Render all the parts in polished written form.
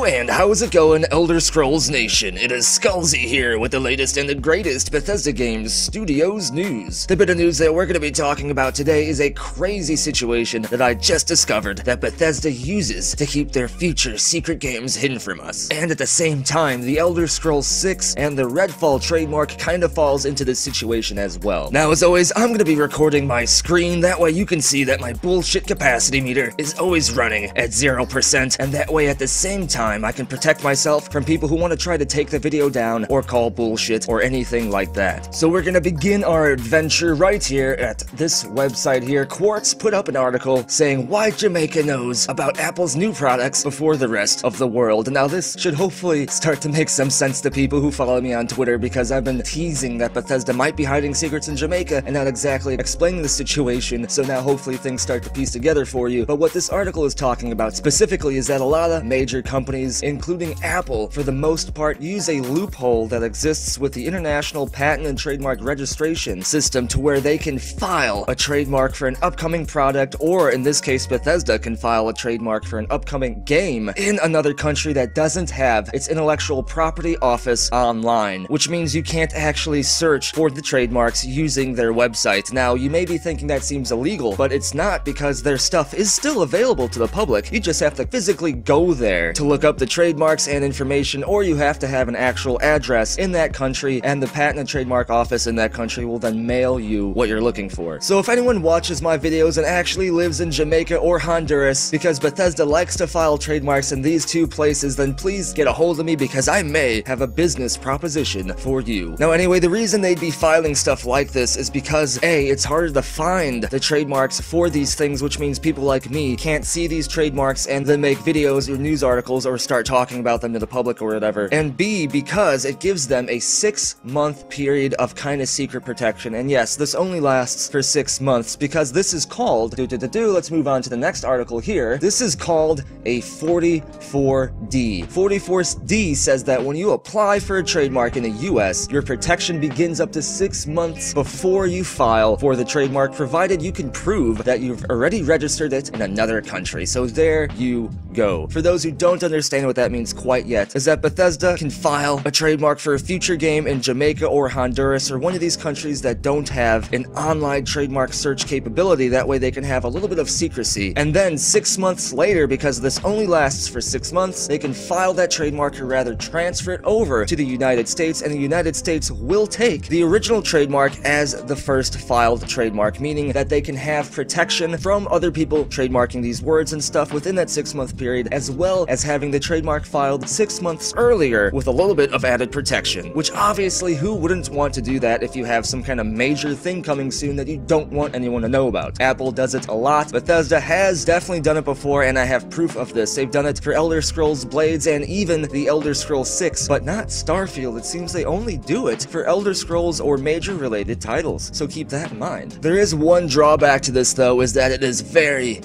Hello, and how's it going, Elder Scrolls Nation? It is Skullzi here with the latest and the greatest Bethesda Games Studios news. The bit of news that we're going to be talking about today is a crazy situation that I just discovered that Bethesda uses to keep their future secret games hidden from us. And at the same time, the Elder Scrolls 6 and the Redfall trademark kind of falls into this situation as well. Now, as always, I'm going to be recording my screen, that way you can see that my bullshit capacity meter is always running at 0%, and that way at the same time I can protect myself from people who want to try to take the video down or call bullshit or anything like that. So we're gonna begin our adventure right here at this website here. Quartz put up an article saying why Jamaica knows about Apple's new products before the rest of the world. Now this should hopefully start to make some sense to people who follow me on Twitter, because I've been teasing that Bethesda might be hiding secrets in Jamaica and not exactly explaining the situation, so now hopefully things start to piece together for you. But what this article is talking about specifically is that a lot of major companies, including Apple, for the most part, use a loophole that exists with the International Patent and Trademark Registration System to where they can file a trademark for an upcoming product, or in this case Bethesda can file a trademark for an upcoming game in another country that doesn't have its intellectual property office online, which means you can't actually search for the trademarks using their website. Now, you may be thinking that seems illegal, but it's not, because their stuff is still available to the public. You just have to physically go there to look up the trademarks and information, or you have to have an actual address in that country, and the patent and trademark office in that country will then mail you what you're looking for. So if anyone watches my videos and actually lives in Jamaica or Honduras, because Bethesda likes to file trademarks in these two places, then please get a hold of me, because I may have a business proposition for you. Now anyway, the reason they'd be filing stuff like this is because A, it's harder to find the trademarks for these things, which means people like me can't see these trademarks and then make videos or news articles or start talking about them to the public or whatever. And B, because it gives them a 6-month period of kind of secret protection. And yes, this only lasts for 6 months, because this is called, let's move on to the next article here. This is called a 44D. 44D says that when you apply for a trademark in the US, your protection begins up to 6 months before you file for the trademark, provided you can prove that you've already registered it in another country. So there you go. For those who don't understand what that means quite yet, is that Bethesda can file a trademark for a future game in Jamaica or Honduras, or one of these countries that don't have an online trademark search capability. That way they can have a little bit of secrecy. And then 6 months later, because this only lasts for 6 months, they can file that trademark, or rather transfer it over to the United States, and the United States will take the original trademark as the first filed trademark, meaning that they can have protection from other people trademarking these words and stuff within that 6-month period, as well as having the trademark filed 6 months earlier with a little bit of added protection. Which obviously, who wouldn't want to do that if you have some kind of major thing coming soon that you don't want anyone to know about? Apple does it a lot. Bethesda has definitely done it before, and I have proof of this. They've done it for Elder Scrolls Blades and even the Elder Scrolls 6, but not Starfield. It seems they only do it for Elder Scrolls or major related titles, so keep that in mind. There is one drawback to this though, is that it is very,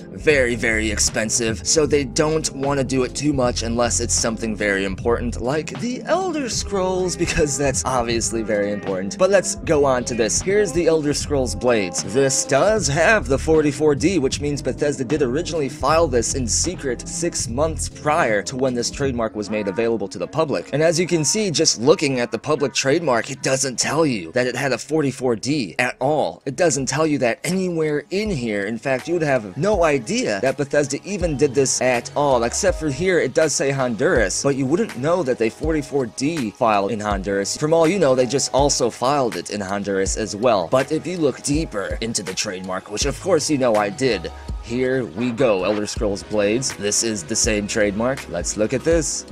very expensive, so they don't want to do it too much unless it's something very important, like the Elder Scrolls, because that's obviously very important. But let's go on to this. Here's the Elder Scrolls Blades. This does have the 44D, which means Bethesda did originally file this in secret 6 months prior to when this trademark was made available to the public. And as you can see, just looking at the public trademark, it doesn't tell you that it had a 44D at all. It doesn't tell you that anywhere in here. In fact, you would have no idea that Bethesda even did this at all, except for here it does say Honduras, but you wouldn't know that they 44D filed in Honduras. From all you know, they just also filed it in Honduras as well. But if you look deeper into the trademark, which of course you know I did, here we go, Elder Scrolls Blades. This is the same trademark. Let's look at this.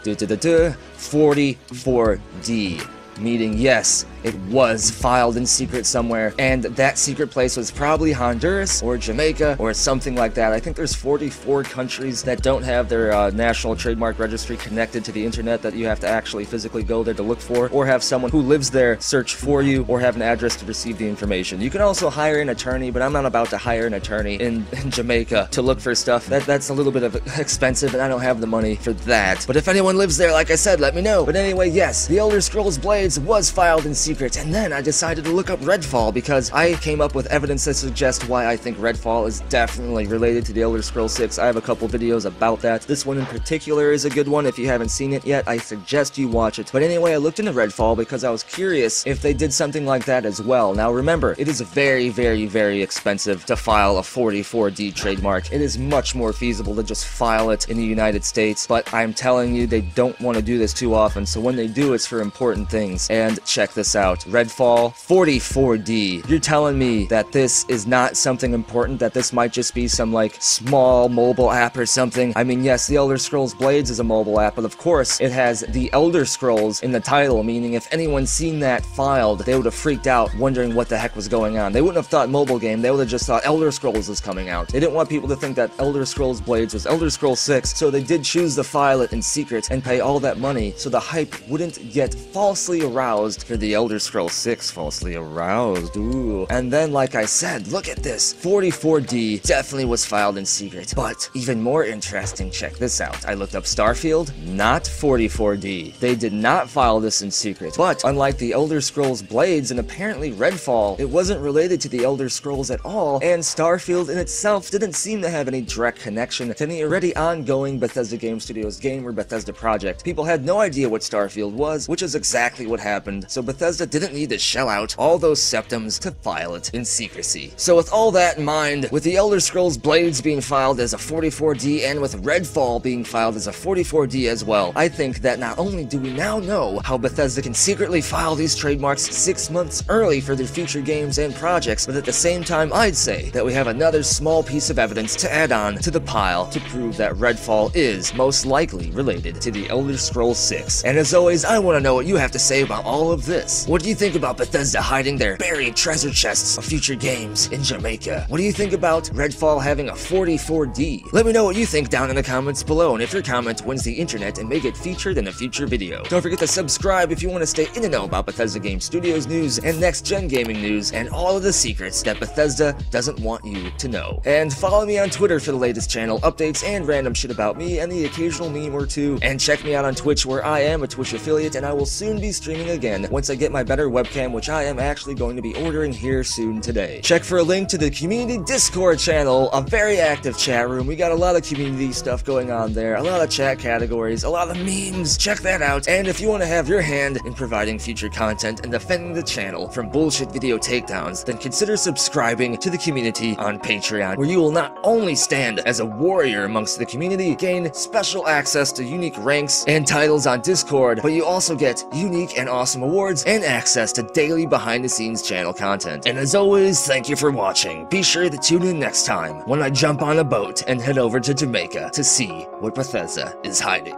44D, meaning yes, it was filed in secret somewhere, and that secret place was probably Honduras or Jamaica or something like that. I think there's 44 countries that don't have their national trademark registry connected to the internet that you have to actually physically go there to look for, or have someone who lives there search for you, or have an address to receive the information. You can also hire an attorney, but I'm not about to hire an attorney in Jamaica to look for stuff. That's a little bit of expensive, and I don't have the money for that. But if anyone lives there, like I said, let me know. But anyway, yes, the Elder Scrolls Blades Blades was filed in secret, and then I decided to look up Redfall because I came up with evidence that suggests why I think Redfall is definitely related to The Elder Scrolls 6. I have a couple videos about that. This one in particular is a good one. If you haven't seen it yet, I suggest you watch it. But anyway, I looked into Redfall because I was curious if they did something like that as well. Now remember, it is very, very, very expensive to file a 44D trademark. It is much more feasible to just file it in the United States, but I'm telling you, they don't want to do this too often, so when they do, it's for important things. And check this out. Redfall 44D. You're telling me that this is not something important, that this might just be some, like, small mobile app or something? I mean, yes, The Elder Scrolls Blades is a mobile app, but of course, it has The Elder Scrolls in the title, meaning if anyone's seen that filed, they would have freaked out, wondering what the heck was going on. They wouldn't have thought mobile game, they would have just thought Elder Scrolls was coming out. They didn't want people to think that Elder Scrolls Blades was Elder Scrolls 6, so they did choose to file it in secret and pay all that money so the hype wouldn't get falsely aroused for The Elder Scrolls 6. Falsely aroused, ooh. And then, like I said, look at this. 44D definitely was filed in secret. But even more interesting, check this out. I looked up Starfield, not 44D. They did not file this in secret. But unlike The Elder Scrolls Blades and apparently Redfall, it wasn't related to The Elder Scrolls at all, and Starfield in itself didn't seem to have any direct connection to the already ongoing Bethesda Game Studios game or Bethesda project. People had no idea what Starfield was, which is exactly what happened, so Bethesda didn't need to shell out all those septums to file it in secrecy. So with all that in mind, with The Elder Scrolls Blades being filed as a 44D and with Redfall being filed as a 44D as well, I think that not only do we now know how Bethesda can secretly file these trademarks 6 months early for their future games and projects, but at the same time I'd say that we have another small piece of evidence to add on to the pile to prove that Redfall is most likely related to The Elder Scrolls 6. And as always, I want to know what you have to say about all of this. What do you think about Bethesda hiding their buried treasure chests of future games in Jamaica? What do you think about Redfall having a 44D? Let me know what you think down in the comments below, and if your comment wins the internet and may get featured in a future video. Don't forget to subscribe if you want to stay in the know about Bethesda Game Studios news and next-gen gaming news and all of the secrets that Bethesda doesn't want you to know. And follow me on Twitter for the latest channel updates and random shit about me and the occasional meme or two. And check me out on Twitch, where I am a Twitch affiliate, and I will soon be streaming again once I get my better webcam, which I am actually going to be ordering here soon today. Check for a link to the community Discord channel, a very active chat room. We got a lot of community stuff going on there, a lot of chat categories, a lot of memes. Check that out. And if you want to have your hand in providing future content and defending the channel from bullshit video takedowns, then consider subscribing to the community on Patreon, where you will not only stand as a warrior amongst the community, gain special access to unique ranks and titles on Discord, but you also get unique and awesome awards and access to daily behind-the-scenes channel content. And as always, thank you for watching. Be sure to tune in next time when I jump on a boat and head over to Jamaica to see what Bethesda is hiding.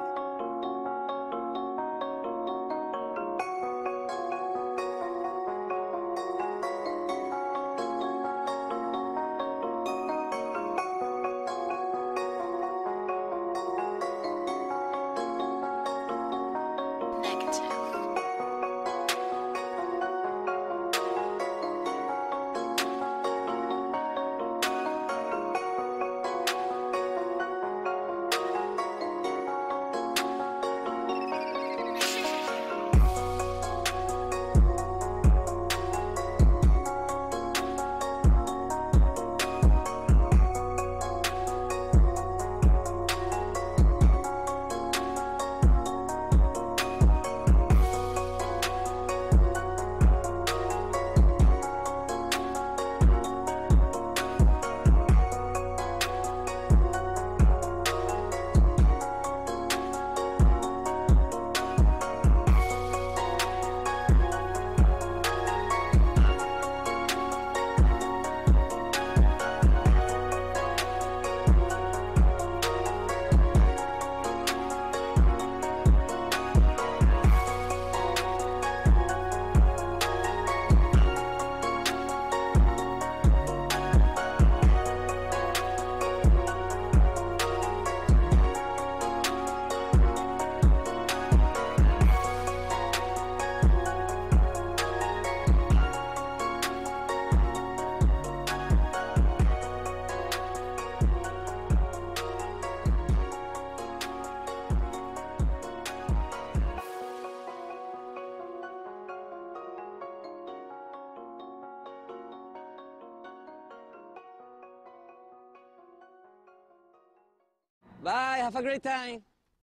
Bye, have a great time.